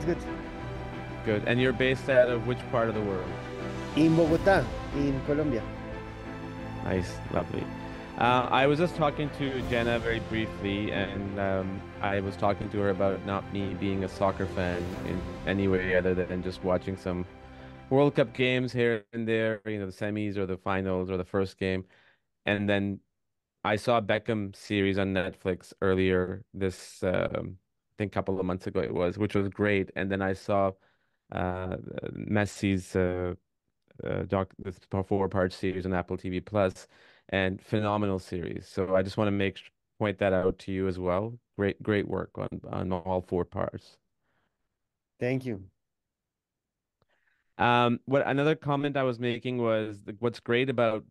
It's good. Good. And you're based out of which part of the world? In Bogota, in Colombia. Nice, lovely. I was just talking to Jenna very briefly, and I was talking to her about not me being a soccer fan in any way other than just watching some World Cup games here and there, the semis or the finals or the first game. And then I saw Beckham series on Netflix earlier this, I think a couple of months ago it was, which was great. And then I saw Messi's this 4-part series on Apple TV Plus, and phenomenal series. So I just want to point that out to you as well. Great work on all 4 parts. Thank you. What another comment I was making was what's great about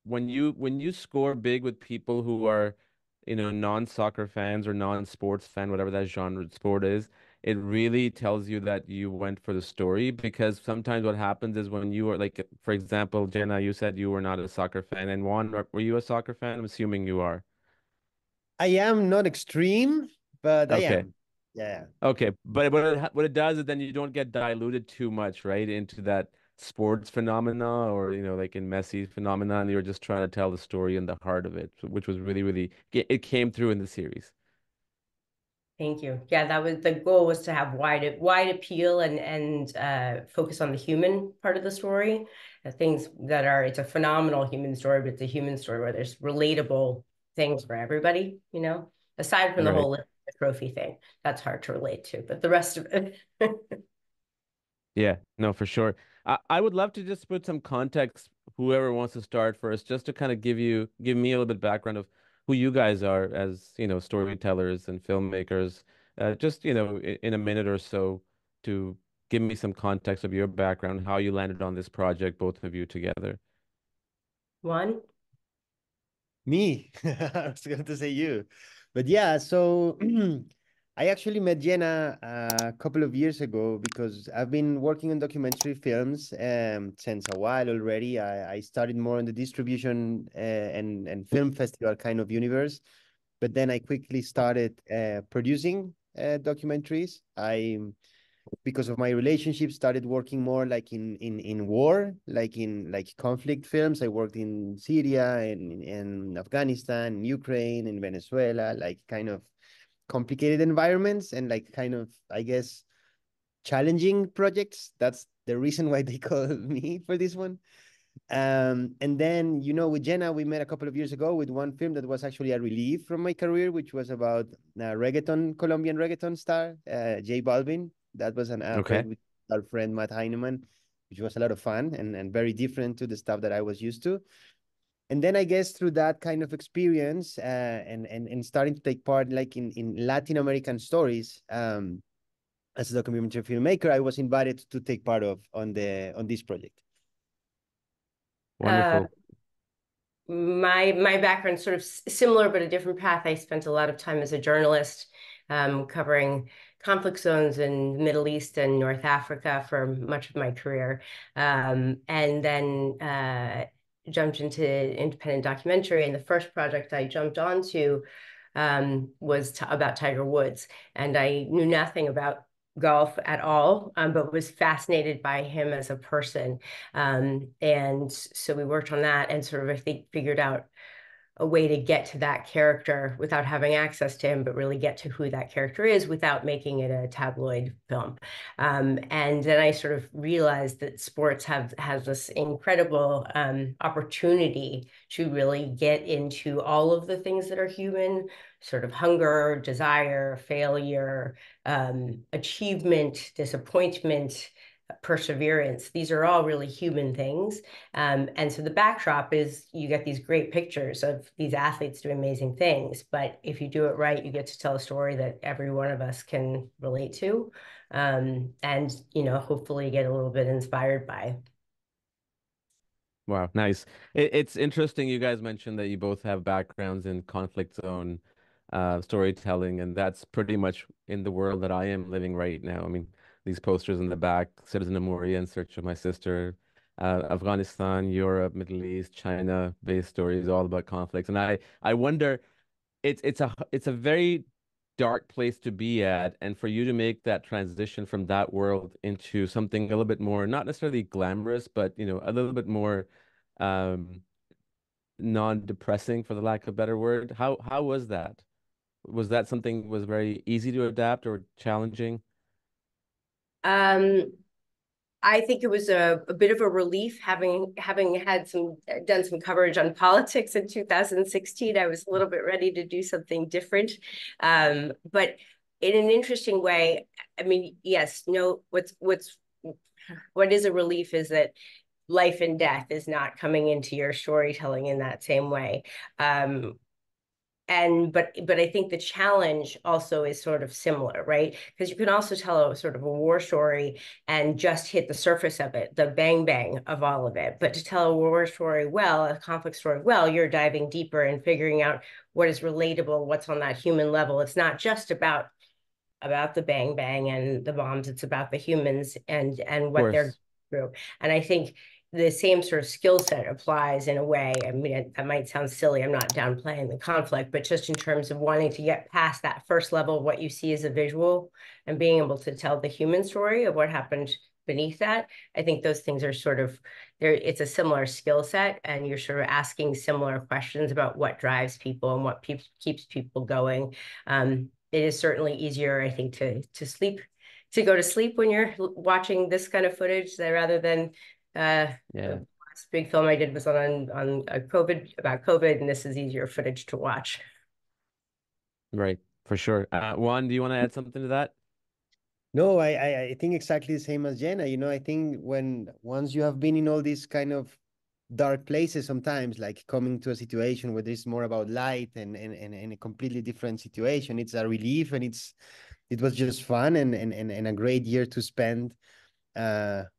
when you score big with people who are, non-soccer fans or non-sports fan, whatever that genre of sport is, it really tells you that you went for the story because sometimes what happens is when you are like, for example, Jenna, you said you were not a soccer fan, and Juan, were you a soccer fan? I'm assuming you are. I am not extreme, but I Okay. am. Yeah. Okay, but what it does is then you don't get diluted too much, right, into that sports phenomena or like in Messi phenomenon. You're just trying to tell the story and the heart of it, which was really it came through in the series. Thank you. Yeah, that was the goal, was to have wide appeal and focus on the human part of the story. Things that are, it's a phenomenal human story, but it's a human story where there's relatable things for everybody, aside from the Right. whole trophy thing. That's hard to relate to, but the rest of it. Yeah, no, for sure. I would love to just put some context, whoever wants to start first, just to kind of give me a little bit background of who you guys are as, storytellers and filmmakers. Just, in a minute or so to give me some context of your background, how you landed on this project, both of you together. One. Me. I was going to say you. But yeah, so I actually met Jenna a couple of years ago because I've been working on documentary films since a while already. I started more in the distribution and film festival kind of universe, but then I quickly started producing documentaries. I because of my relationship started working more like in war, like in like conflict films. I worked in Syria and Afghanistan, Ukraine, and Venezuela, like kind of complicated environments and like kind of, I guess, challenging projects. That's the reason why they called me for this one. And then, with Jenna, we met a couple of years ago with one film that was actually a relief from my career, which was about Colombian reggaeton star, J Balvin. That was a Okay. project with our friend Matt Heineman, which was a lot of fun and very different to the stuff that I was used to. And then I guess through that kind of experience and starting to take part like in Latin American stories, as a documentary filmmaker, I was invited to take part on this project. Uh, Wonderful. my background sort of similar, but a different path. I spent a lot of time as a journalist, covering conflict zones in the Middle East and North Africa for much of my career, and then jumped into independent documentary. And the first project I jumped onto was about Tiger Woods, and I knew nothing about golf at all, but was fascinated by him as a person. And so we worked on that and sort of, I think, figured out a way to get to that character without having access to him, but really get to who that character is without making it a tabloid film. And then I sort of realized that sports has this incredible opportunity to really get into all of the things that are human, sort of hunger, desire, failure, achievement, disappointment, perseverance. These are all really human things. And so the backdrop is you get these great pictures of these athletes doing amazing things. But if you do it right, you get to tell a story that every one of us can relate to, and, hopefully get a little bit inspired by. Wow, nice. It's interesting you guys mentioned that you both have backgrounds in conflict zone storytelling, and that's pretty much in the world that I am living right now. I mean, these posters in the back, Citizen of Moria, In Search of My Sister, Afghanistan, Europe, Middle East, China-based stories, all about conflicts. And I wonder, it's a very dark place to be at, and for you to make that transition from that world into something a little bit more, not necessarily glamorous, but a little bit more um non-depressing, for the lack of a better word. How was that? Was that something was very easy to adapt or challenging? Um, I think it was a bit of a relief having had done some coverage on politics in 2016. I was a little bit ready to do something different, but in an interesting way. I mean, yes, no. What is a relief is that life and death is not coming into your storytelling in that same way. But I think the challenge also is sort of similar, right? Because you can also tell a sort of a war story and just hit the surface of it, the bang bang of all of it. But to tell a war story well, a conflict story well, you're diving deeper and figuring out what is relatable, what's on that human level. It's not just about the bang bang and the bombs. It's about the humans and Of what they're course. through. And I think the same sort of skill set applies in a way. I mean, that might sound silly. I'm not downplaying the conflict, but just in terms of wanting to get past that first level of what you see as a visual and being able to tell the human story of what happened beneath that, I think those things are sort of there. It's a similar skill set, and you're sort of asking similar questions about what drives people and what keeps people going. It is certainly easier, I think, to go to sleep when you're watching this kind of footage rather than Yeah, the last big film I did was on COVID, and this is easier footage to watch. right, for sure. Juan, do you want to add something to that? No, I think exactly the same as Jenna. I think when once you have been in all these kind of dark places sometimes, like coming to a situation where there's more about light and a completely different situation, it's a relief, and it was just fun and a great year to spend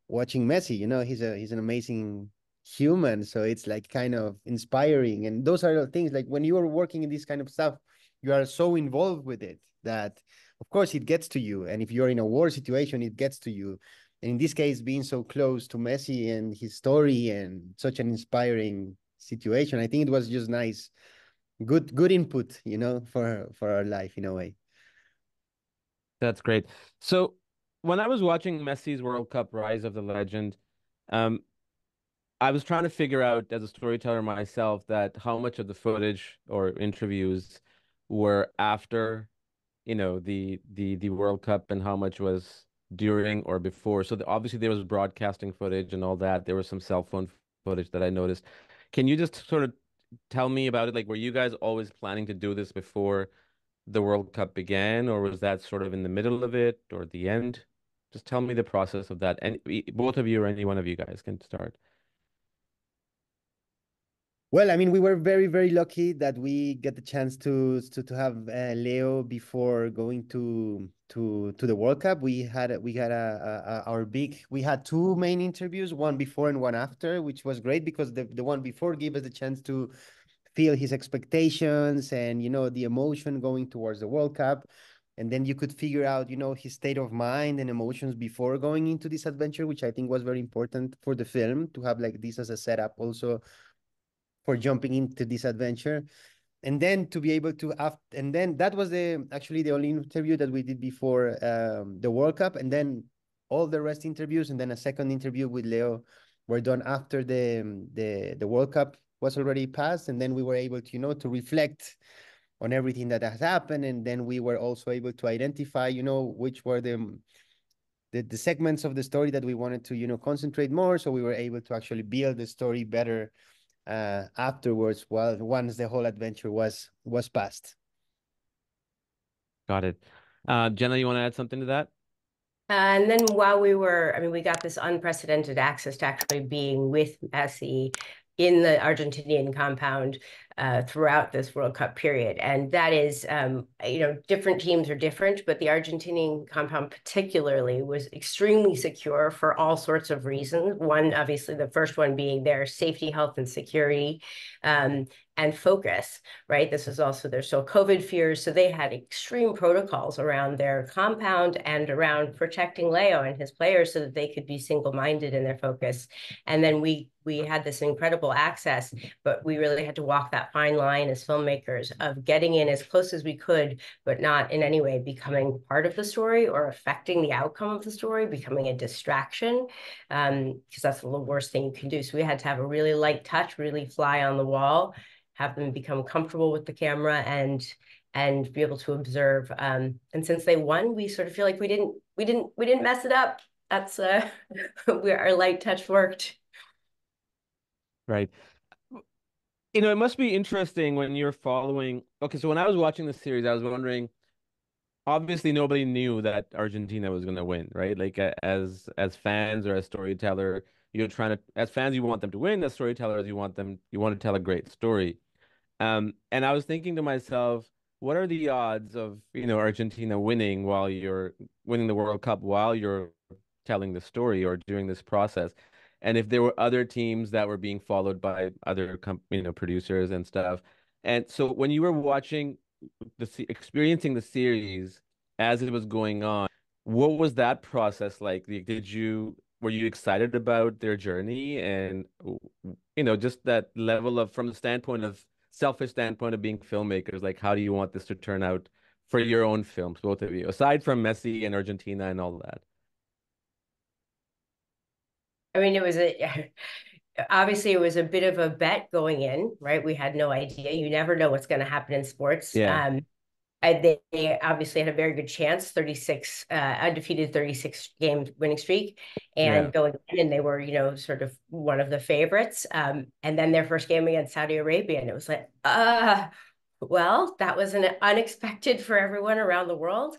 watching Messi. He's an amazing human, so it's like kind of inspiring. And those are the things, like when you are working in this kind of stuff, you are so involved with it that of course it gets to you. And if you're in a war situation, it gets to you. And in this case, being so close to Messi and his story and such an inspiring situation, I think it was just nice, good input, for our life in a way. That's great. So when I was watching Messi's World Cup Rise of the Legend, um, I was trying to figure out as a storyteller myself that how much of the footage or interviews were after, the World Cup and how much was during or before. So obviously there was broadcasting footage and all that. There was some cell phone footage that I noticed. Can you just sort of tell me about it? Like, were you guys always planning to do this before the World Cup began, or was that sort of in the middle of it or the end? Just tell me the process of that. And both of you or any one of you guys can start. Well, I mean, we were very, very lucky that we get the chance to have Leo before going to the World Cup. We had two main interviews, one before and one after, which was great because the one before gave us the chance to feel his expectations and the emotion going towards the World Cup. And then you could figure out, his state of mind and emotions before going into this adventure, which I think was very important for the film to have like this as a setup also for jumping into this adventure. And then to be able to and then that was actually the only interview that we did before the World Cup. And then all the rest interviews and then a second interview with Leo were done after the World Cup was already passed. And then we were able to to reflect on everything that has happened. And then we were also able to identify which were the segments of the story that we wanted to concentrate more. So we were able to actually build the story better afterwards, once the whole adventure was passed. Got it. Jenna, you want to add something to that? And then I mean, we got this unprecedented access to actually being with Messi in the Argentinian compound throughout this World Cup period. And that is, different teams are different, but the Argentinian compound particularly was extremely secure for all sorts of reasons. One, obviously, the first one being their safety, health, and security. And focus, right? This is also their COVID fears. So they had extreme protocols around their compound and around protecting Leo and his players so that they could be single-minded in their focus. And then we had this incredible access, but we really had to walk that that fine line as filmmakers of getting in as close as we could, but not in any way becoming part of the story or affecting the outcome of the story, becoming a distraction, because that's the worst thing you can do. So we had to have a really light touch, really fly on the wall, have them become comfortable with the camera and be able to observe. And since they won, we sort of feel like we didn't mess it up. That's where our light touch worked. Right. You know, it must be interesting when you're following. Okay, so when I was watching the series, I was wondering, obviously nobody knew that Argentina was going to win, right? Like as fans or as storyteller, you're trying to as fans you want them to win, as storytellers you want to tell a great story. And I was thinking to myself, what are the odds of, you know, Argentina winning while you're winning the World Cup while you're telling the story or doing this process? And if there were other teams that were being followed by other you know, producers and stuff. And so when you were watching experiencing the series as it was going on, what was that process like? Were you excited about their journey and you know, just that level of from the standpoint of selfish standpoint of being filmmakers, like how do you want this to turn out for your own films, both of you, aside from Messi and Argentina and all that? I mean, obviously it was a bit of a bet going in, right? We had no idea. You never know what's going to happen in sports. Yeah. They obviously had a very good chance, 36 undefeated 36 game winning streak, Yeah. and going in, and they were, you know, sort of one of the favorites. And then their first game against Saudi Arabia, and it was like, well, that was an unexpected for everyone around the world.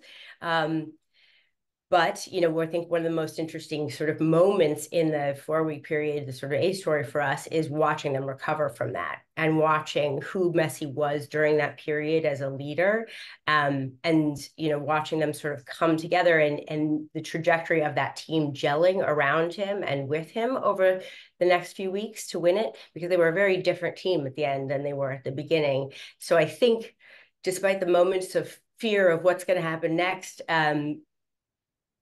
But, you know, I think one of the most interesting sort of moments in the 4-week period, the sort of A story for us, is watching them recover from that and watching who Messi was during that period as a leader. And, you know, watching them sort of come together and the trajectory of that team gelling around him and with him over the next few weeks to win it, because they were a very different team at the end than they were at the beginning. So I think despite the moments of fear of what's going to happen next,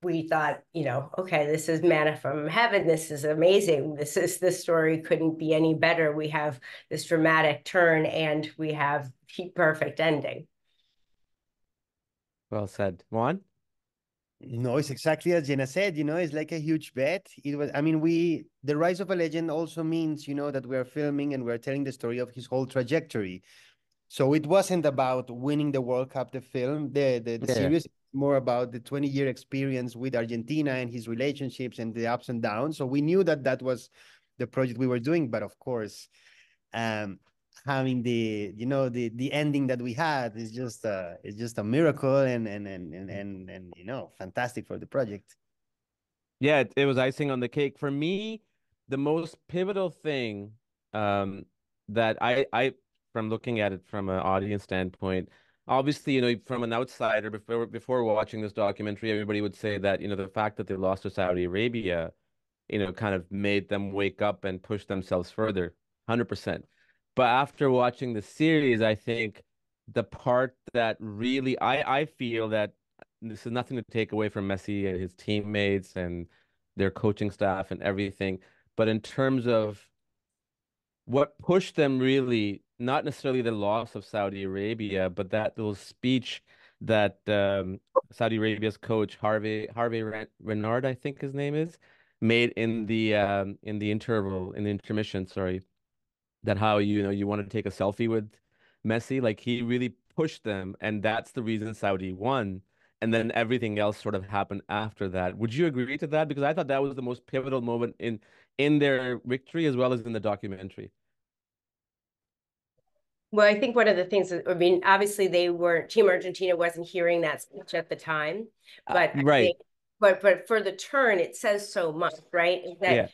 we thought, you know, okay, this is manna from heaven. This is amazing. This story couldn't be any better. We have this dramatic turn and we have the perfect ending. Well said. Juan? No, it's exactly as Jenna said, you know, it's like a huge bet. It was, I mean, the rise of a legend also means, you know, that we are filming and we're telling the story of his whole trajectory. So it wasn't about winning the World Cup, the film, the Yeah. series, more about the 20-year experience with Argentina and his relationships and the ups and downs. So we knew that that was the project we were doing. But of course, having you know, the ending that we had is just a miracle and you know, fantastic for the project. Yeah, it was icing on the cake. For me, the most pivotal thing that from looking at it from an audience standpoint, obviously, you know, from an outsider before watching this documentary, everybody would say that, you know, the fact that they lost to Saudi Arabia, you know, kind of made them wake up and push themselves further, 100%. But after watching the series, I think the part that really I feel that this is nothing to take away from Messi and his teammates and their coaching staff and everything, but in terms of what pushed them really, not necessarily the loss of Saudi Arabia, but that little speech that Saudi Arabia's coach Harvey Renard, I think his name is, made in the intermission, sorry, that how you know you want to take a selfie with Messi, like he really pushed them, and that's the reason Saudi won. And then everything else sort of happened after that. Would you agree to that? Because I thought that was the most pivotal moment in their victory as well as in the documentary. Well, I think one of the things that, I mean, obviously Team Argentina wasn't hearing that speech at the time, but I Right. think, but for the turn, it says so much, right? That Yeah.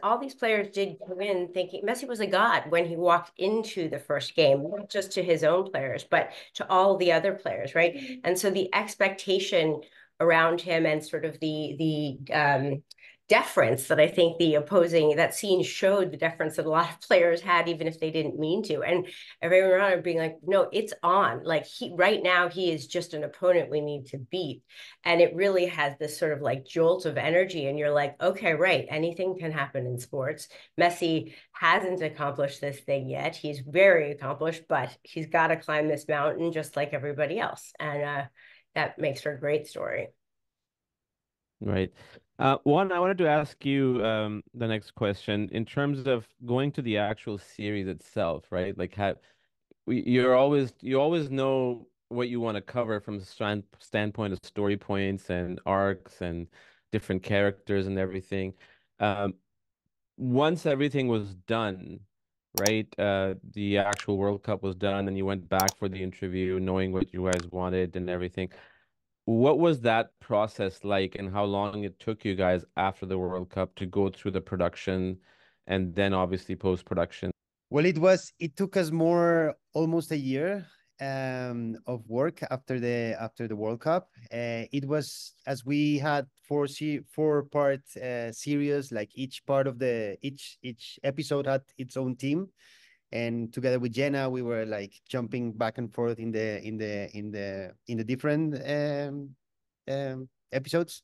all these players did go in thinking Messi was a god when he walked into the first game, not just to his own players, but to all the other players, right? And so the expectation around him and sort of deference that I think that scene showed, the deference that a lot of players had, even if they didn't mean to. And everyone around being like, no, it's on. Like right now, he is just an opponent we need to beat. And it really has this sort of like jolt of energy. And you're like, okay, right, anything can happen in sports. Messi hasn't accomplished this thing yet. He's very accomplished, but he's got to climb this mountain just like everybody else. And that makes for a great story. Right. Juan, I wanted to ask you the next question in terms of going to the actual series itself, right? Like you always know what you want to cover from the standpoint of story points and arcs and different characters and everything. Um, Once everything was done, right? The actual World Cup was done, and you went back for the interview, knowing what you guys wanted and everything. What was that process like, and how long it took you guys after the World Cup to go through the production and then obviously post-production? Well, it took us more almost a year of work after the World Cup. It was, as we had four-part series, like each episode had its own team, and together with Jenna, we were like jumping back and forth in the different episodes.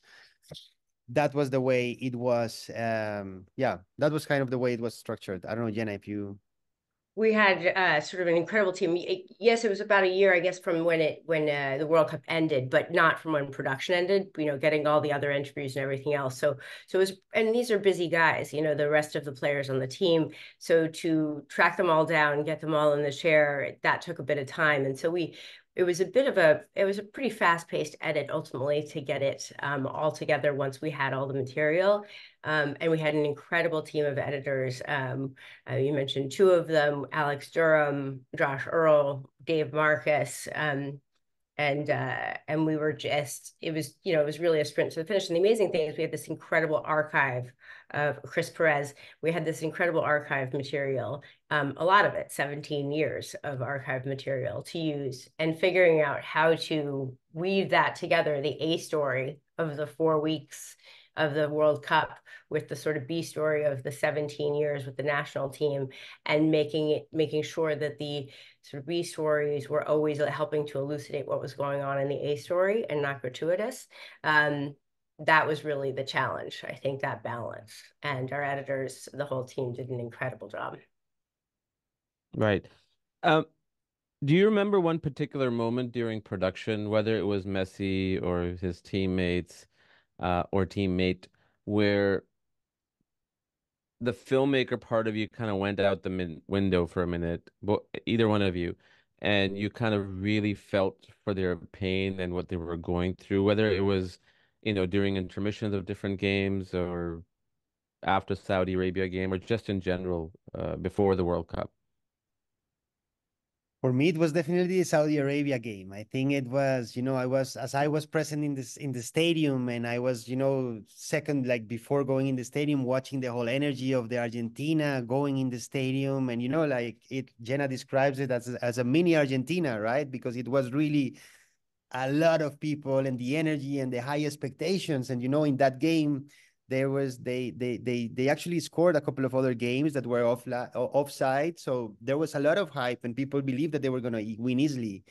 That was the way it was. Yeah, that was kind of the way it was structured. I don't know, Jenna, if you We had sort of an incredible team. Yes, it was about a year, I guess, from when the World Cup ended, but not from when production ended. You know, getting all the other interviews and everything else. So it was, and these are busy guys. You know, the rest of the players on the team. So to track them all down, get them all in the chair, that took a bit of time. And so it was a pretty fast-paced edit ultimately to get it all together once we had all the material. And we had an incredible team of editors. You mentioned two of them, Alex Durham, Josh Earl, Dave Marcus, and we were just, it was really a sprint to the finish. And the amazing thing is we had this incredible archive of Chris Perez. We had this incredible archive material, a lot of it, 17 years of archive material to use, and figuring out how to weave that together, the A story of the 4 weeks of the World Cup with the sort of B story of the 17 years with the national team, and making sure that the sort of B stories were always helping to elucidate what was going on in the A story and not gratuitous. That was really the challenge, I think, that balance. And our editors, the whole team, did an incredible job. Right. Um, do you remember one particular moment during production, whether it was Messi or his teammates, or teammate, where the filmmaker part of you kind of went out the window for a minute, but either one of you, and you kind of really felt for their pain and what they were going through, whether it was, during intermissions of different games or after Saudi Arabia game or just in general, before the World Cup? For me, it was definitely the Saudi Arabia game. I think it was, I was present in the stadium, and I was, second, like before going in the stadium, watching the whole energy of the Argentina going in the stadium, and like Jenna describes it as a mini Argentina, right? Because it was really a lot of people and the energy and the high expectations, and in that game they actually scored a couple of other games that were offside. So there was a lot of hype and people believed that they were going to win easily.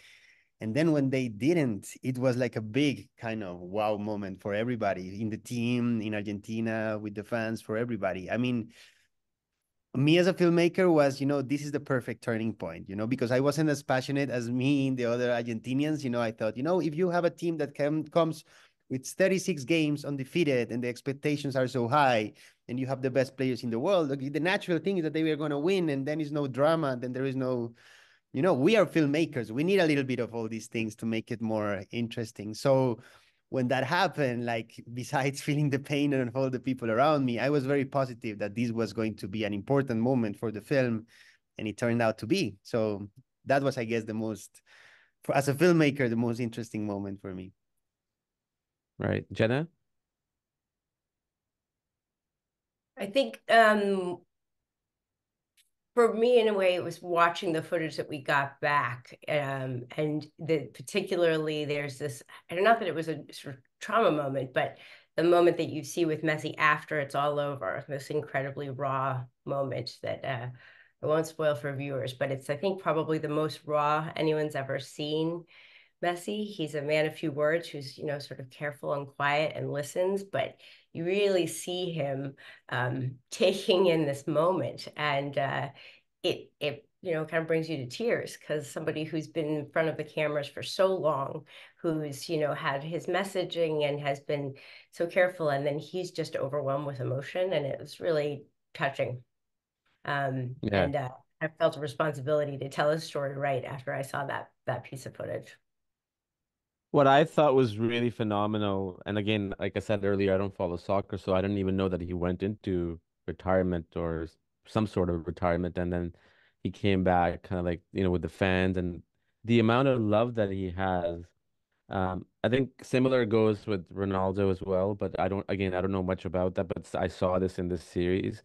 And then when they didn't, it was like a big kind of wow moment for everybody in the team, in Argentina, with the fans, for everybody. I mean, me as a filmmaker was, this is the perfect turning point, because I wasn't as passionate as me and the other Argentinians. I thought, if you have a team that comes with 36 games undefeated and the expectations are so high and you have the best players in the world, the natural thing is that they were going to win, and then is no drama. Then there is no, we are filmmakers. We need a little bit of all these things to make it more interesting. So when that happened, like besides feeling the pain and all the people around me, I was very positive that this was going to be an important moment for the film, and it turned out to be. So that was, I guess, as a filmmaker, the most interesting moment for me. Right. Jenna? I think for me, in a way, it was watching the footage that we got back, and particularly there's this, and not that it was a sort of trauma moment, but the moment that you see with Messi after it's all over, this incredibly raw moment that I won't spoil for viewers, but it's, I think, probably the most raw anyone's ever seen Messi. He's a man of few words who's, sort of careful and quiet and listens, but you really see him taking in this moment. And it kind of brings you to tears because somebody who's been in front of the cameras for so long, who's, had his messaging and has been so careful, and then he's just overwhelmed with emotion, and it was really touching. Yeah. And I felt a responsibility to tell his story right after I saw that piece of footage. What I thought was really phenomenal, and again, like I said earlier, I don't follow soccer, so I didn't even know that he went into retirement or some sort of retirement, and then he came back kind of like, with the fans and the amount of love that he has. I think similar goes with Ronaldo as well, but I don't know much about that, but I saw this in this series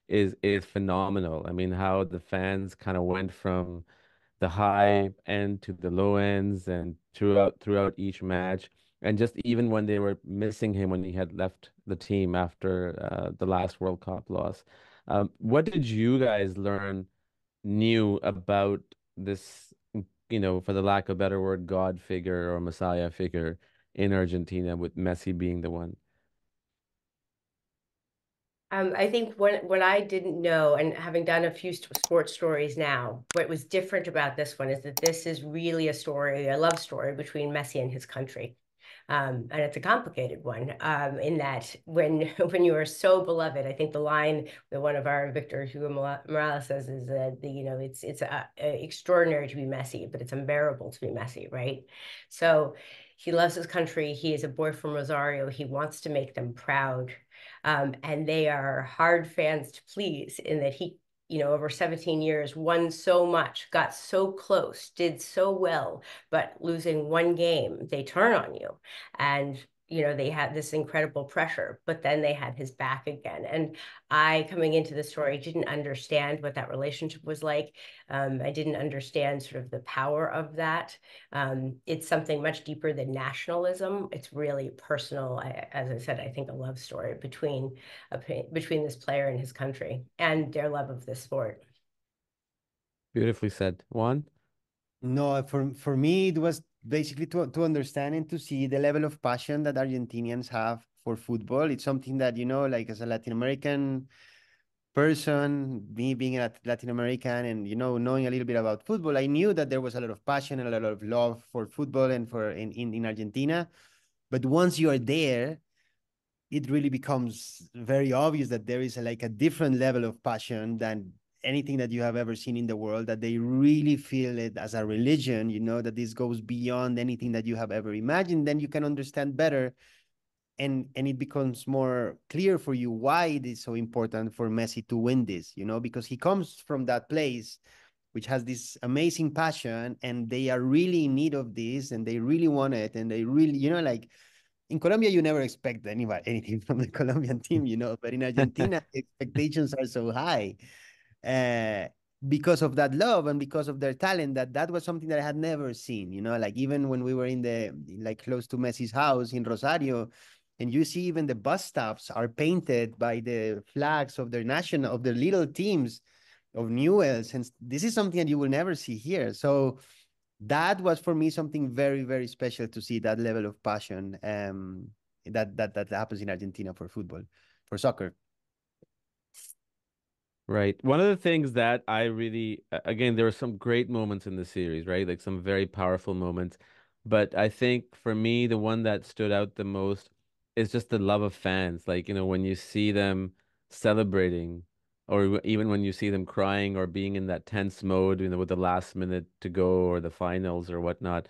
is phenomenal. I mean, how the fans kind of went from the high end to the low ends and throughout each match. And just even when they were missing him when he had left the team after the last World Cup loss. What did you guys learn new about this, for the lack of a better word, God figure or Messiah figure in Argentina, with Messi being the one? I think when I didn't know, and having done a few sports stories now, what was different about this one is that this is really a story, a love story between Messi and his country. And it's a complicated one in that when when you are so beloved, I think the line that one of our Victor Hugo Morales says is that it's extraordinary to be Messi, but it's unbearable to be Messi, right? So he loves his country. He is a boy from Rosario. He wants to make them proud. And they are hard fans to please in that he, over 17 years, won so much, got so close, did so well, but losing one game, they turn on you. And, they had this incredible pressure, but then they had his back again. And I, coming into the story, didn't understand what that relationship was like. I didn't understand sort of the power of that. It's something much deeper than nationalism. It's really personal. As I said, I think a love story between this player and his country and their love of this sport. Beautifully said. Juan? No, for me, it was basically to understand and to see the level of passion that Argentinians have for football. It's something that, like as a Latin American person, me being a Latin American and, knowing a little bit about football, I knew that there was a lot of passion and a lot of love for football and for in Argentina. But once you are there, it really becomes very obvious that there is like a different level of passion than anything that you have ever seen in the world, that they really feel it as a religion, that this goes beyond anything that you have ever imagined. Then you can understand better, and it becomes more clear for you why it is so important for Messi to win this, because he comes from that place which has this amazing passion, and they are really in need of this, and they really want it, and they really, like in Colombia, you never expect anything from the Colombian team, but in Argentina, expectations are so high uh, because of that love and because of their talent, that was something that I had never seen, like even when we were like close to Messi's house in Rosario, and you see even the bus stops are painted by the flags of of their little teams of Newells, and this is something that you will never see here. So that was for me something very, very special to see that level of passion that happens in Argentina for football, for soccer. Right. One of the things that I really, again, there were some great moments in the series, right? Like some very powerful moments. But I think for me, the one that stood out the most is just the love of fans. Like, when you see them celebrating, or even when you see them crying or being in that tense mode, with the last minute to go or the finals or whatnot,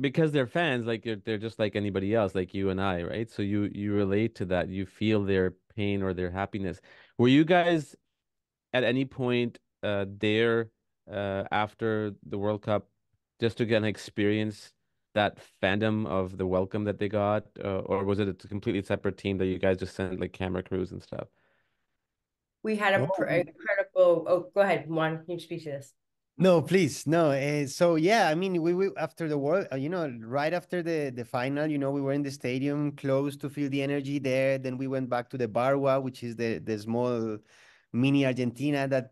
because they're fans, like they're just like anybody else, like you and I, right? So you relate to that. You feel their pain or their happiness. Were you guys at any point there after the World Cup just to get an experience that fandom of the welcome that they got, or was it a completely separate team that you guys just sent like camera crews and stuff? We had Oh, incredible. Oh, go ahead, Juan. You speak to this. No, please, no. So yeah, I mean, we after the world, right after the final, we were in the stadium, close to feel the energy there. Then we went back to the Barwa, which is the small mini Argentina that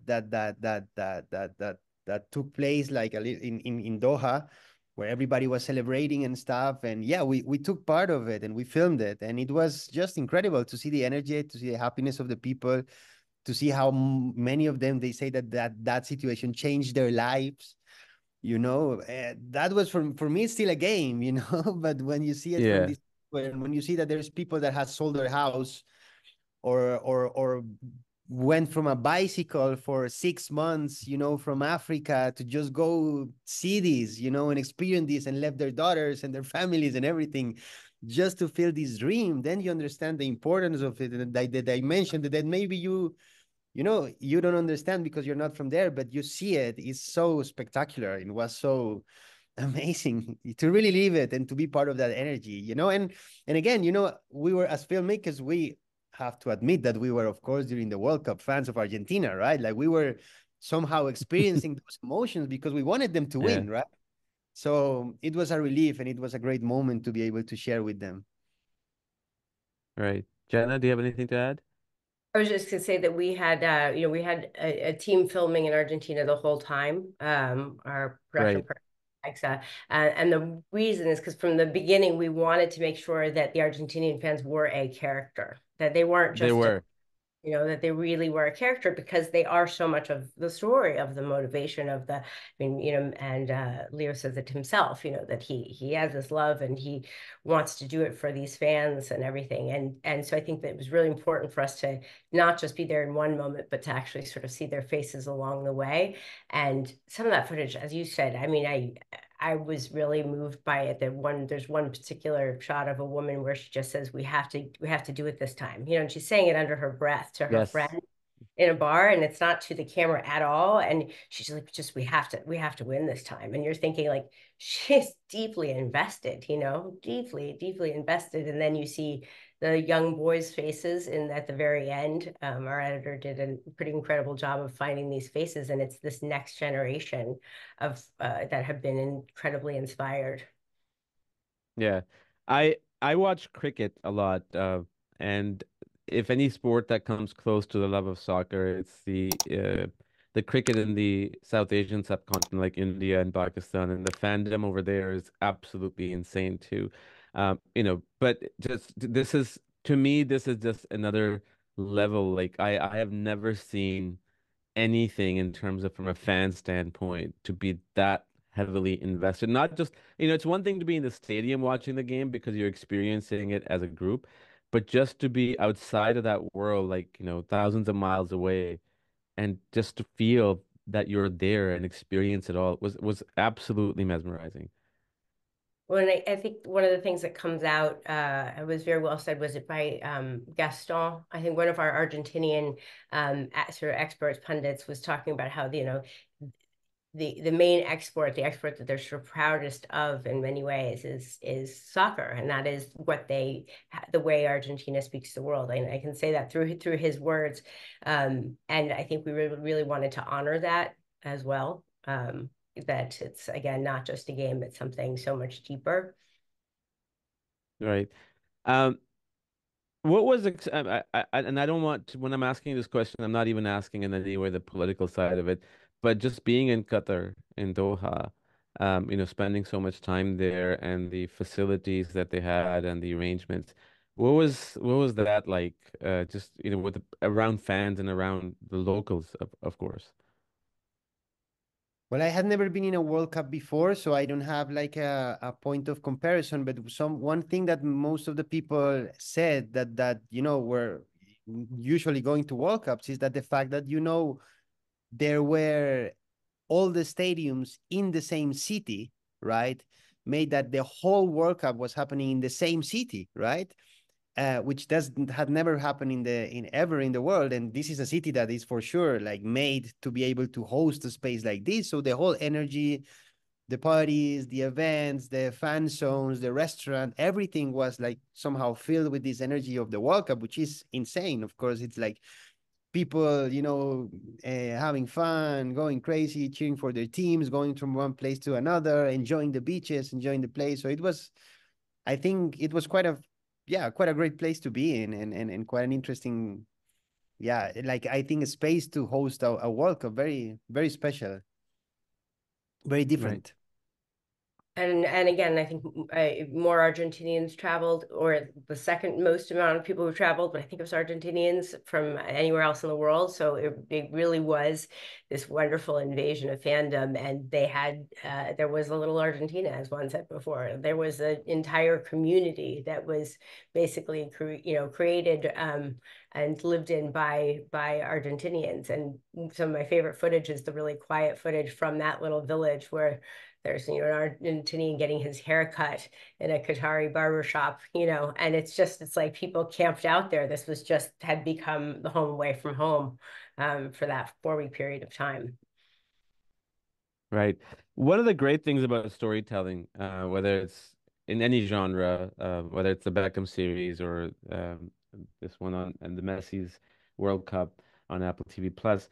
took place like in Doha, where everybody was celebrating and stuff. And yeah, we took part of it and we filmed it, and it was just incredible to see the energy, to see the happiness of the people, to see how many of them, they say that situation changed their lives. That was for me, it's still a game, but when you see it from Yeah, this, when you see that there's people that has sold their house, or went from a bicycle for 6 months, from Africa, to just go see this, and experience this, and left their daughters and their families and everything just to feel this dream, then you understand the importance of it, and the dimension that maybe you don't understand because you're not from there, but you see it. It's so spectacular. It was so amazing to really live it and to be part of that energy, and again, we were, as filmmakers, we have to admit that we were, of course, during the World Cup, fans of Argentina, right? Like, we were somehow experiencing those emotions because we wanted them to yeah, win, right? So it was a relief, and it was a great moment to be able to share with them. right. Jenna, do you have anything to add? I was just gonna say that we had a team filming in Argentina the whole time. Our production Right. partner, Exa, and the reason is because from the beginning we wanted to make sure that the Argentinian fans were a character, that they weren't They just a were. that they really were a character, because they are so much of the story, of the motivation of the, I mean, and Leo says it himself, that he has this love and he wants to do it for these fans and everything. And so I think that it was really important for us to not just be there in one moment, but to actually sort of see their faces along the way. And some of that footage, as you said, I mean, I was really moved by it. There's one particular shot of a woman where she just says, we have to do it this time, and she's saying it under her breath to her Yes. friend in a bar, and it's not to the camera at all. And she's like, just we have to win this time. And you're thinking, like, she's deeply invested, deeply, deeply invested. And then you see the young boys' faces, and at the very end, our editor did a pretty incredible job of finding these faces, and it's this next generation of that have been incredibly inspired. Yeah. I watch cricket a lot, and if any sport that comes close to the love of soccer, it's the cricket in the South Asian subcontinent, like India and Pakistan, and the fandom over there is absolutely insane too. But just this is to me, this is just another level. Like I have never seen anything in terms of from a fan standpoint to be that heavily invested. Not just, it's one thing to be in the stadium watching the game because you're experiencing it as a group, but just to be outside of that world, like, thousands of miles away, and just to feel that you're there and experience it all was absolutely mesmerizing. When I think one of the things that comes out, it was very well said, was it by Gaston? I think one of our Argentinian sort of experts, pundits, was talking about how, the main export, the export that they're sort of proudest of in many ways is soccer, and that is the way Argentina speaks to the world. And I can say that through his words, and I think we really really wanted to honor that as well. That it's, again, not just a game; it's something so much deeper. Right. Um, What was and I don't want to, when I'm asking this question, I'm not even asking in any way the political side of it, but just being in Qatar, in Doha, spending so much time there and the facilities that they had and the arrangements. What was that like? Just with around fans and around the locals, of course. Well, I had never been in a World Cup before, so I don't have like a point of comparison. But one thing that most of the people said that were usually going to World Cups is that the fact that there were all the stadiums in the same city, right, made that the whole World Cup was happening in the same city, right? Which doesn't had never happened in ever in the world. And this is a city that is for sure like made to be able to host a space like this. So the whole energy, the parties, the events, the fan zones, the restaurant, everything was like somehow filled with this energy of the World Cup, which is insane. Of course, it's like people, having fun, going crazy, cheering for their teams, going from one place to another, enjoying the beaches, enjoying the place. So it was, I think it was quite a great place to be in, and quite an interesting, like I think a space to host a World Cup, very, very special, very Right. different. And again, I think more Argentinians traveled, or the second most amount of people who traveled, but I think it was Argentinians from anywhere else in the world. So it really was this wonderful invasion of fandom. And they had, there was a little Argentina, as Juan said before. There was an entire community that was basically, created and lived in by Argentinians. And some of my favorite footage is the really quiet footage from that little village where there's, an Argentinian getting his hair cut in a Qatari barbershop, and it's like people camped out there. This had become the home away from home for that 4-week period of time. Right. One of the great things about storytelling, whether it's in any genre, whether it's the Beckham series or this one on and the Messi's World Cup on Apple TV Plus,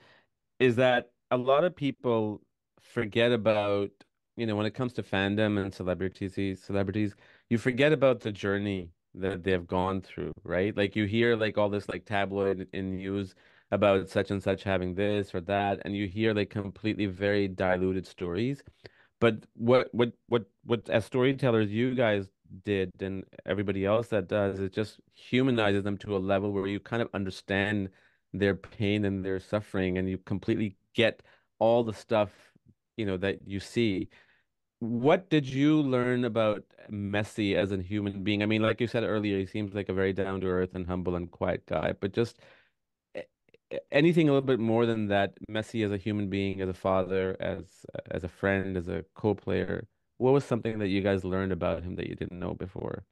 is that a lot of people forget about, when it comes to fandom and celebrities, you forget about the journey that they've gone through, right? Like you hear like all this like tabloid in news about such and such having this or that, and you hear like completely very diluted stories. But what as storytellers you guys did and everybody else that does, it just humanizes them to a level where you kind of understand their pain and their suffering, and you completely get all the stuff, that you see. What did you learn about Messi as a human being? I mean, like you said earlier, he seems like a very down to earth and humble and quiet guy, but just anything a little bit more than that, Messi as a human being, as a father, as a friend, as a co-player. What was something that you guys learned about him that you didn't know before?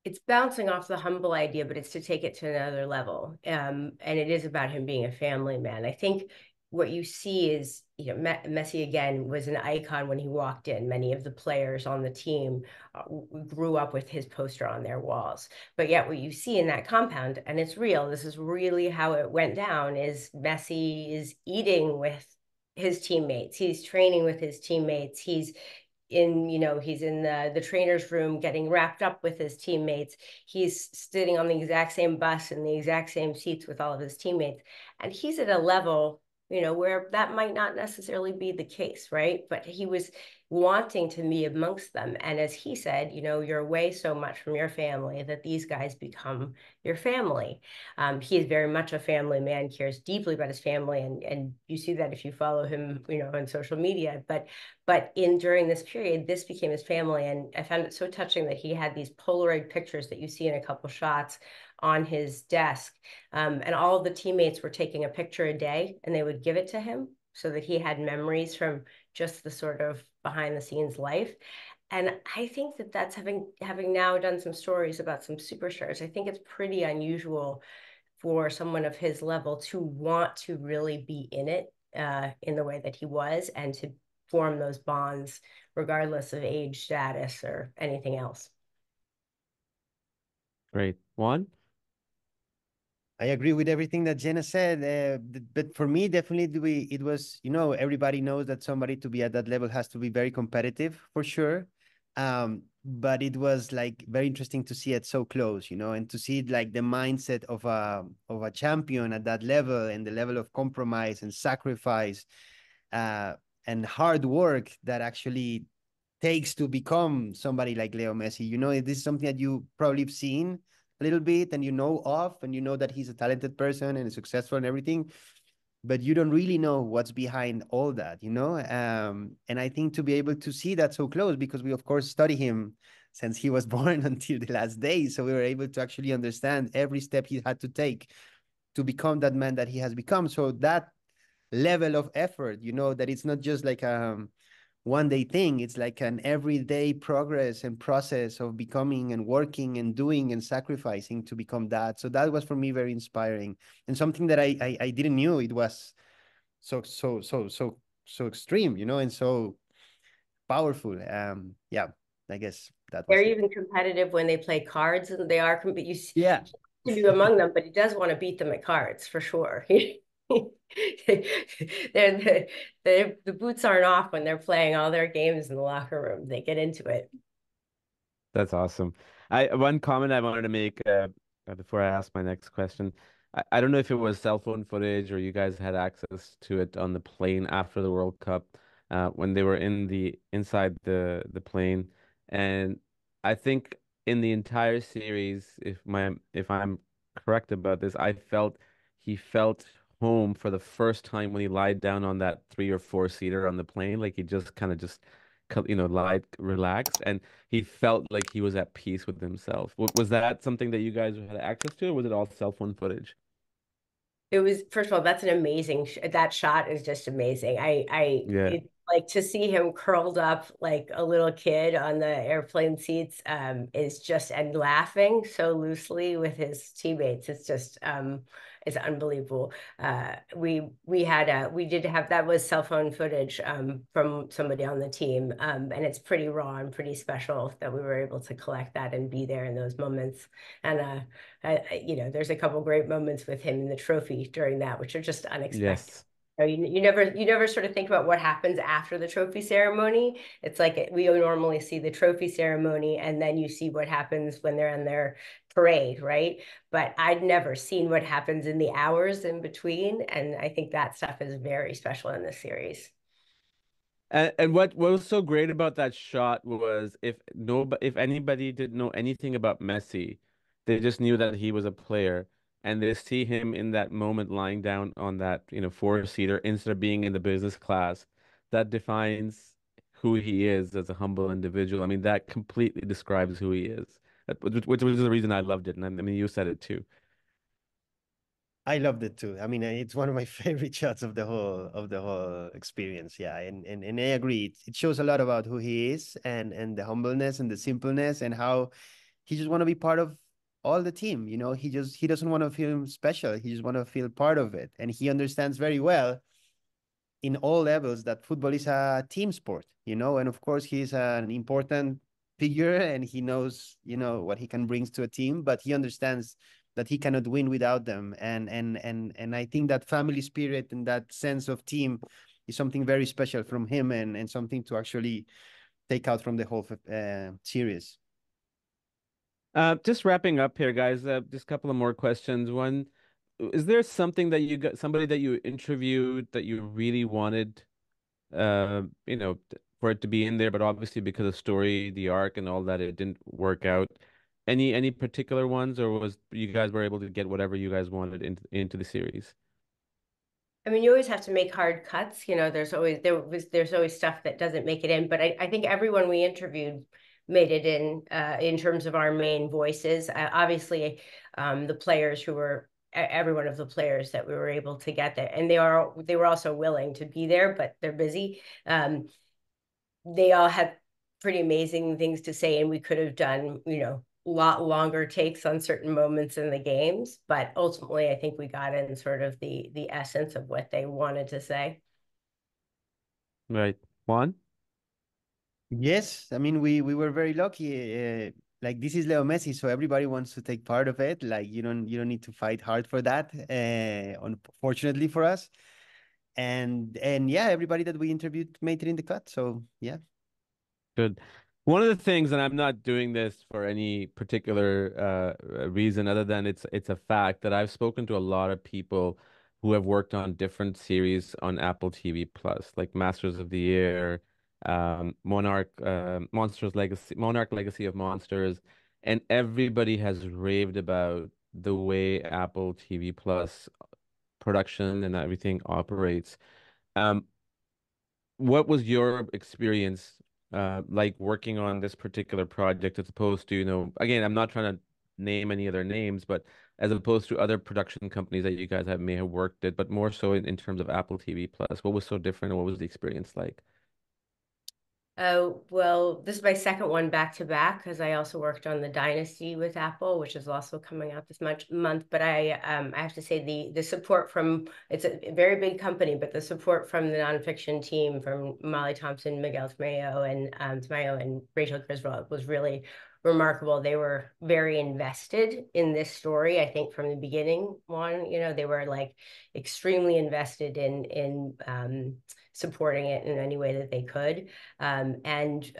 It's bouncing off the humble idea, but it's to take it to another level. And it is about him being a family man. I think what you see is, Messi again was an icon when he walked in. Many of the players on the team grew up with his poster on their walls. But yet, what you see in that compound, and it's real, this is really how it went down, is Messi is eating with his teammates. He's training with his teammates. He's in the trainer's room getting wrapped up with his teammates. He's sitting on the exact same bus in the exact same seats with all of his teammates. And he's at a level, where that might not necessarily be the case, right? But he was wanting to be amongst them. And as he said, you're away so much from your family that these guys become your family. He is very much a family man, cares deeply about his family. And you see that if you follow him, on social media. But during this period, this became his family. And I found it so touching that he had these Polaroid pictures that you see in a couple shots on his desk. And all of the teammates were taking a picture a day and they would give it to him so that he had memories from just the sort of behind the scenes life. And I think that that's having now done some stories about some superstars. I think it's pretty unusual for someone of his level to want to really be in it in the way that he was, and to form those bonds regardless of age, status, or anything else. Great. Juan? I agree with everything that Jenna said, but for me, definitely, it was, everybody knows that somebody to be at that level has to be very competitive for sure. But it was like very interesting to see it so close, and to see like the mindset of a champion at that level, and the level of compromise and sacrifice, and hard work that actually takes to become somebody like Leo Messi. This is something that you probably have seen a little bit, and and that he's a talented person and successful and everything, but you don't really know what's behind all that, and I think to be able to see that so close, because we of course study him since he was born until the last day, so we were able to actually understand every step he had to take to become that man that he has become. So that level of effort, that it's not just like one day thing, it's like an everyday progress and process of becoming and working and doing and sacrificing to become that. So that was for me very inspiring, and something that I didn't knew it was so extreme, and so powerful. Yeah, I guess that was They're it. even competitive when they play cards, and they are, but Yeah. to be among them, but he does want to beat them at cards for sure. The boots aren't off when they're playing all their games in the locker room. They get into it. That's awesome. One comment I wanted to make before I ask my next question. I don't know if it was cell phone footage or you guys had access to it on the plane after the World Cup when they were inside the plane. And I think in the entire series, if I'm correct about this, I felt he felt home for the first time when he lied down on that 3 or 4 seater on the plane. Like he just kind of just lied, relaxed, and he felt like he was at peace with himself. Was that something that you guys had access to, or was it all cell phone footage? It was, first of all, that's an amazing that shot is just amazing. Yeah. Like to see him curled up like a little kid on the airplane seats is just, and laughing so loosely with his teammates. It's just it's unbelievable. We did have, that was cell phone footage from somebody on the team, and it's pretty raw and pretty special that we were able to collect that and be there in those moments. And there's a couple great moments with him in the trophy during that, which are just unexpected. Yes. You never sort of think about what happens after the trophy ceremony. It's like we normally see the trophy ceremony and then you see what happens when they're on their parade, right? But I'd never seen what happens in the hours in between, and I think that stuff is very special in this series. And what was so great about that shot was if anybody didn't know anything about Messi, they just knew that he was a player, and they see him in that moment lying down on that 4 seater instead of being in the business class. That defines who he is as a humble individual. I mean, that completely describes who he is. Which was the reason I loved it, and I mean, you said it too. I loved it too. I mean, it's one of my favorite shots of the whole experience. Yeah, and I agree. It shows a lot about who he is and the humbleness and the simpleness and how he just want to be part of all the team. He doesn't want to feel special. He just want to feel part of it, and he understands very well in all levels that football is a team sport. And of course he's an important figure and he knows, what he can bring to a team, but he understands that he cannot win without them. And I think that family spirit and that sense of team is something very special from him and something to actually take out from the whole series. Just wrapping up here, guys. Just a couple of more questions. One, is there something that somebody that you interviewed that you really wanted, for it to be in there, but obviously because of story, the arc, and all that, it didn't work out. Any particular ones, or was you guys were able to get whatever you guys wanted into the series? I mean, you always have to make hard cuts. There's always stuff that doesn't make it in, but I think everyone we interviewed made it in terms of our main voices. Obviously, the players who were every one of the players that we were able to get there, and they were also willing to be there, but they're busy. They all had pretty amazing things to say, and we could have done, a lot longer takes on certain moments in the games, but ultimately I think we got in sort of the essence of what they wanted to say. Right. Juan? Yes, I mean we were very lucky. Like this is Leo Messi, so everybody wants to take part of it. Like you don't need to fight hard for that. Unfortunately for us, and yeah, everybody that we interviewed made it in the cut. So yeah. Good. One of the things, and I'm not doing this for any particular reason other than it's a fact that I've spoken to a lot of people who have worked on different series on Apple TV Plus, like Masters of the Air, Monarch Legacy of Monsters, and everybody has raved about the way Apple TV Plus production and everything operates. Um, what was your experience like working on this particular project as opposed to, again, I'm not trying to name any other names, but as opposed to other production companies that you guys may have worked at, but more so in terms of Apple TV Plus, what was so different and what was the experience like? Well, this is my second one back to back because I also worked on the Dynasty with Apple, which is also coming out this month. But I have to say the support from, it's a very big company, but the support from the nonfiction team from Molly Thompson, Miguel Tamayo, and Rachel Griswold was really remarkable. They were very invested in this story, I think, from the beginning. They were like extremely invested in supporting it in any way that they could, and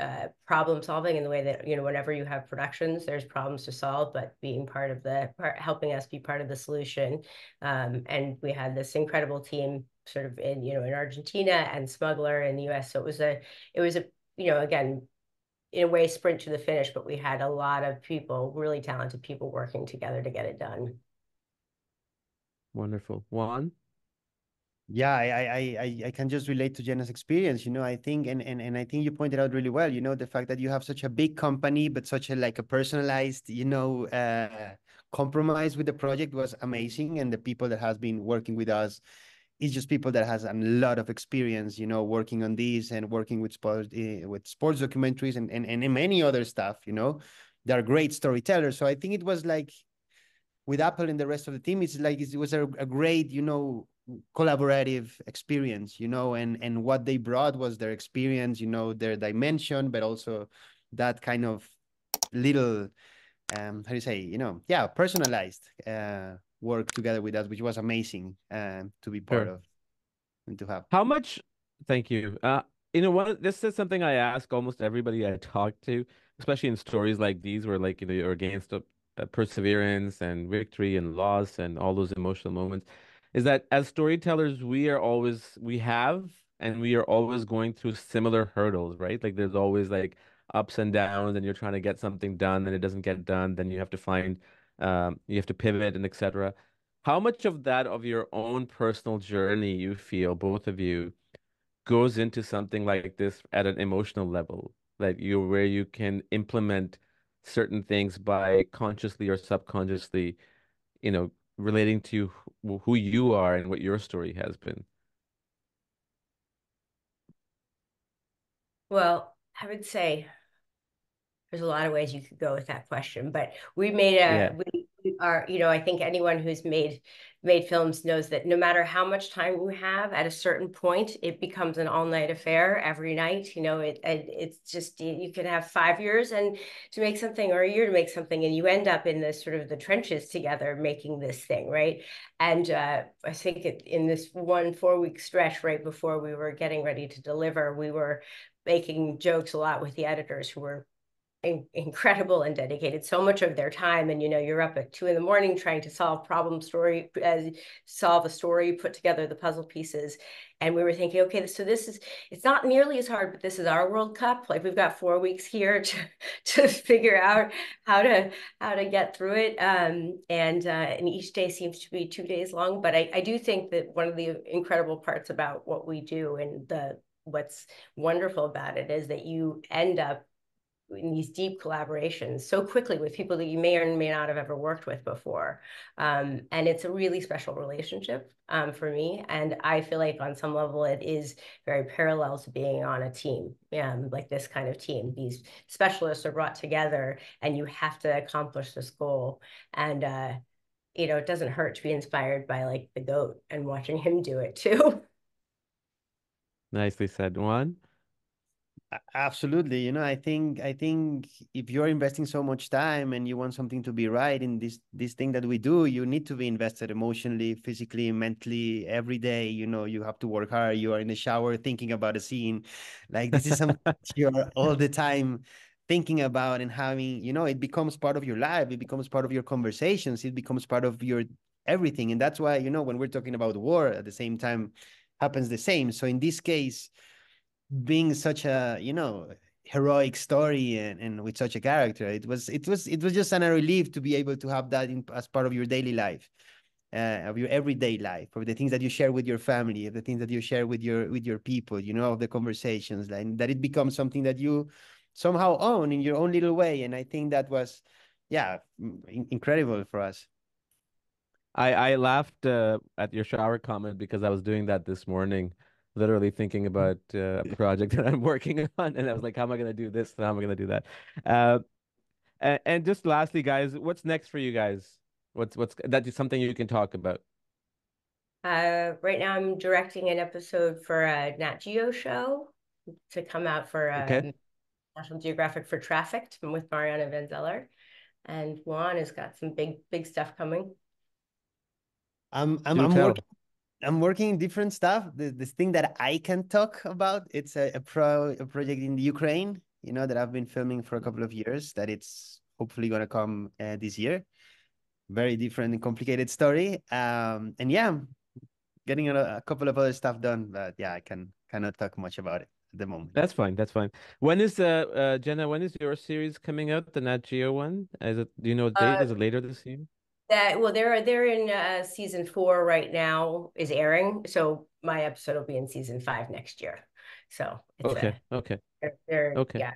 problem solving in the way that, whenever you have productions, there's problems to solve, but being helping us be part of the solution. And we had this incredible team sort of in Argentina and Smuggler in the US. So it was a, again, in a way, sprint to the finish, but we had a lot of people, really talented people working together to get it done. Wonderful. Juan? Yeah, I can just relate to Jenna's experience. I think, and I think you pointed out really well, the fact that you have such a big company, but such a like a personalized, compromise with the project was amazing. And the people that has been working with us is just people that has a lot of experience, working on this and working with sports documentaries and many other stuff, they're great storytellers. So I think it was like with Apple and the rest of the team, it's like it was a great, collaborative experience, and what they brought was their experience, their dimension, but also that kind of little, how do you say, personalized work together with us, which was amazing to be part Sure. of and to have. How much? Thank you. This is something I ask almost everybody I talk to, especially in stories like these, where like you're against perseverance and victory and loss and all those emotional moments. Is that as storytellers, we have and we are always going through similar hurdles, right? Like there's always like ups and downs, and you're trying to get something done, and it doesn't get done. Then you have to pivot and etc. How much of that of your own personal journey you feel, both of you, goes into something like this at an emotional level, where you can implement certain things by consciously or subconsciously, relating to who you are and what your story has been? Well, I would say there's a lot of ways you could go with that question, but we Yeah. are, I think anyone who's made films knows that no matter how much time you have, at a certain point, it becomes an all-night affair every night. It's just, you can have 5 years and to make something, or a year to make something, and you end up in the sort of the trenches together making this thing, right? And I think in this 4-week stretch right before we were getting ready to deliver, we were making jokes a lot with the editors, who were incredible and dedicated so much of their time. And you're up at 2 a.m. trying to solve a story, put together the puzzle pieces. And we were thinking, okay, so it's not nearly as hard, but this is our World Cup. Like, we've got 4 weeks here to figure out how to get through it. And each day seems to be 2 days long. But I do think that one of the incredible parts about what we do, and what's wonderful about it, is that you end up in these deep collaborations so quickly with people that you may or may not have ever worked with before. And it's a really special relationship for me. And I feel like on some level, it is very parallel to being on a team, like this kind of team. These specialists are brought together and you have to accomplish this goal. And, it doesn't hurt to be inspired by like the GOAT and watching him do it too. Nicely said, Juan. Absolutely. I think if you're investing so much time and you want something to be right in this thing that we do, you need to be invested emotionally, physically, mentally, every day. You have to work hard. You are in the shower thinking about a scene. Like, this is something you're all the time thinking about and having, it becomes part of your life. It becomes part of your conversations. It becomes part of your everything. And that's why, when we're talking about war, at the same time happens the same. So in this case, being such a heroic story and with such a character, it was just a relief to be able to have that as part of your daily life, of your everyday life, of the things that you share with your family, of the things that you share with your people, of the conversations, and that it becomes something that you somehow own in your own little way. And I think that was, yeah, incredible for us. I laughed at your shower comment because I was doing that this morning, literally thinking about a project that I'm working on, and I was like, how am I going to do this? How am I going to do that? Uh, and just lastly, guys, what's next for you guys? What's that is something you can talk about? Right now I'm directing an episode for a Nat Geo show to come out for Okay. National Geographic for Trafficked with Mariana Van Zeller. And Juan has got some big stuff coming. I'm working different stuff. This thing that I can talk about, it's a project in the Ukraine, you know, that I've been filming for a couple of years, that it's hopefully going to come this year. Very different and complicated story. And yeah, I'm getting a couple of other stuff done, but yeah, I cannot talk much about it at the moment. That's fine. That's fine. When is Jenna? When is your series coming out? The Nat Geo one? Is it? Do you know the date? Is it later this year? They're in season 4 right now, is airing. So my episode will be in season 5 next year. So it's okay. They're yeah,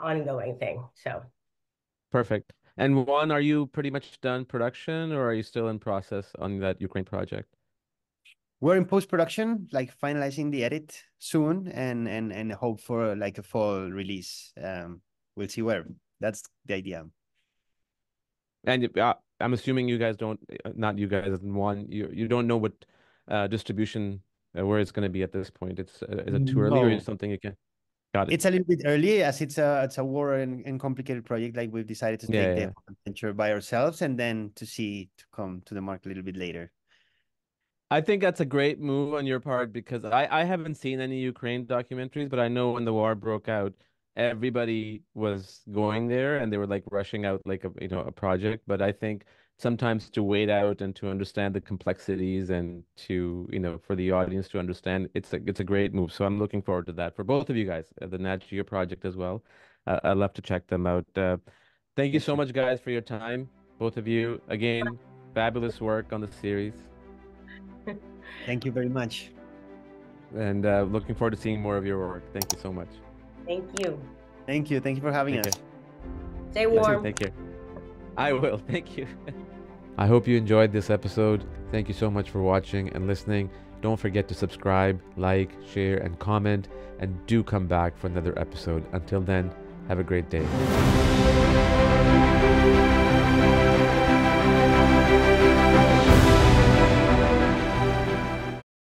ongoing thing. So perfect. And Juan, are you pretty much done production, or are you still in process on that Ukraine project? We're in post-production, like finalizing the edit soon, and hope for like a fall release. We'll see where. That's the idea. And I'm assuming you guys don't, not you guys, Juan, you don't know what distribution where it's going to be at this point. It's is it too early, or is it something you can? Got it. It's a little bit early, as it's a war and complicated project. Like we've decided to take the adventure by ourselves, and then to come to the market a little bit later. I think that's a great move on your part, because I haven't seen any Ukraine documentaries, but I know when the war broke out, everybody was going there and they were like rushing out like a project. But I think sometimes to wait out and to understand the complexities and to, for the audience to understand, it's a great move. So I'm looking forward to that for both of you guys, the Nat Geo project as well. I'd love to check them out. Thank you so much, guys, for your time, both of you. Again, fabulous work on the series. Thank you very much. And looking forward to seeing more of your work. Thank you so much. Thank you. Thank you. Thank you for having us. Stay warm. Take care. I will. Thank you. I hope you enjoyed this episode. Thank you so much for watching and listening. Don't forget to subscribe, like, share, and comment. And do come back for another episode. Until then, have a great day.